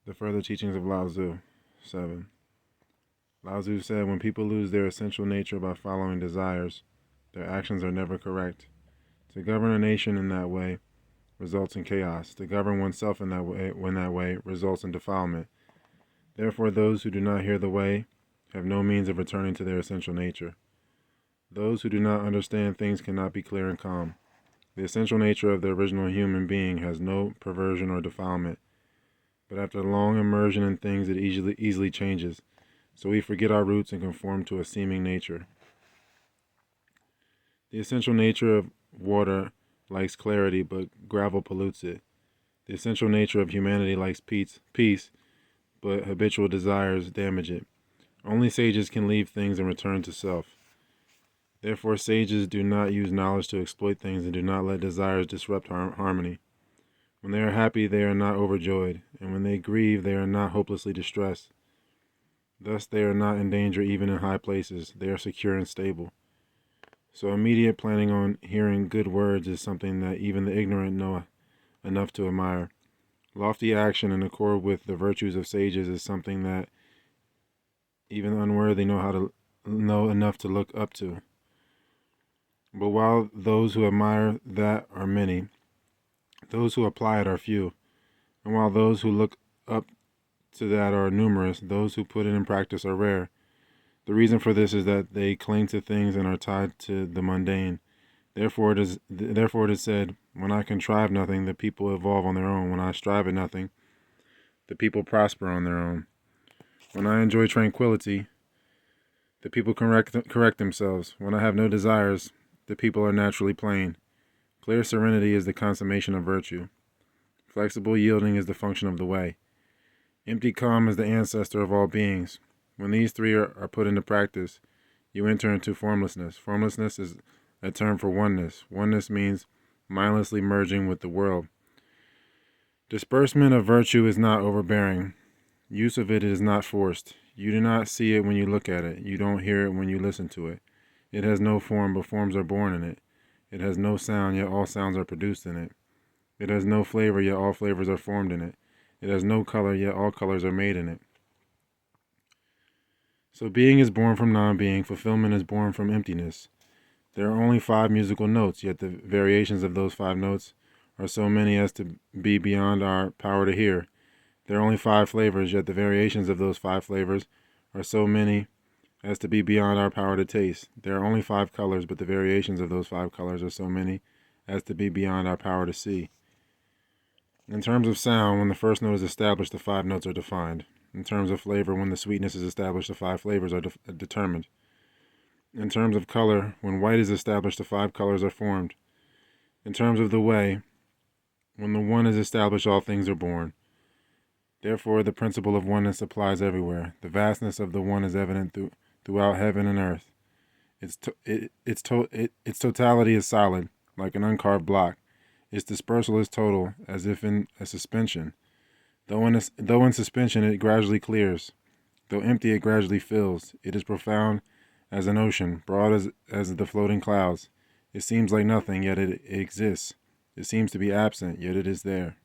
The further teachings of Lao Tzu. 7. Lao Tzu said, when people lose their essential nature by following desires, their actions are never correct. To govern a nation in that way results in chaos. To govern oneself in that way results in defilement. Therefore, those who do not hear the way have no means of returning to their essential nature. Those who do not understand things cannot be clear and calm. The essential nature of the original human being has no perversion or defilement. But after long immersion in things, it easily changes. So we forget our roots and conform to a seeming nature. The essential nature of water likes clarity, but gravel pollutes it. The essential nature of humanity likes peace, but habitual desires damage it. Only sages can leave things and return to self. Therefore, sages do not use knowledge to exploit things and do not let desires disrupt harmony. When they are happy, they are not overjoyed, and when they grieve, they are not hopelessly distressed. Thus, they are not in danger even in high places. They are secure and stable. So immediate planning on hearing good words is something that even the ignorant know enough to admire. Lofty action in accord with the virtues of sages is something that even the unworthy know enough to look up to. But while those who admire that are many, those who apply it are few. And while those who look up to that are numerous, those who put it in practice are rare. The reason for this is that they cling to things and are tied to the mundane. Therefore it is said, when I contrive nothing, the people evolve on their own. When I strive at nothing, the people prosper on their own. When I enjoy tranquility, the people correct themselves. When I have no desires, the people are naturally plain. Clear serenity is the consummation of virtue. Flexible yielding is the function of the way. Empty calm is the ancestor of all beings. When these three are put into practice, you enter into formlessness. Formlessness is a term for oneness. Oneness means mindlessly merging with the world. Disbursement of virtue is not overbearing. Use of it is not forced. You do not see it when you look at it. You don't hear it when you listen to it. It has no form, but forms are born in it. It has no sound, yet all sounds are produced in it. It has no flavor, yet all flavors are formed in it. It has no color, yet all colors are made in it. So being is born from non-being, fulfillment is born from emptiness. There are only 5 musical notes, yet the variations of those 5 notes are so many as to be beyond our power to hear. There are only 5 flavors, yet the variations of those 5 flavors are so many as to be beyond our power to taste. There are only 5 colors, but the variations of those 5 colors are so many as to be beyond our power to see. In terms of sound, when the first note is established, the 5 notes are defined. In terms of flavor, when the sweetness is established, the 5 flavors are determined. In terms of color, when white is established, the 5 colors are formed. In terms of the way, when the one is established, all things are born. Therefore, the principle of oneness applies everywhere. The vastness of the one is evident throughout heaven and earth. Its totality is solid, like an uncarved block. Its dispersal is total, as if in a suspension. Though in suspension, it gradually clears. Though empty, it gradually fills. It is profound as an ocean, broad as the floating clouds. It seems like nothing, yet it exists. It seems to be absent, yet it is there.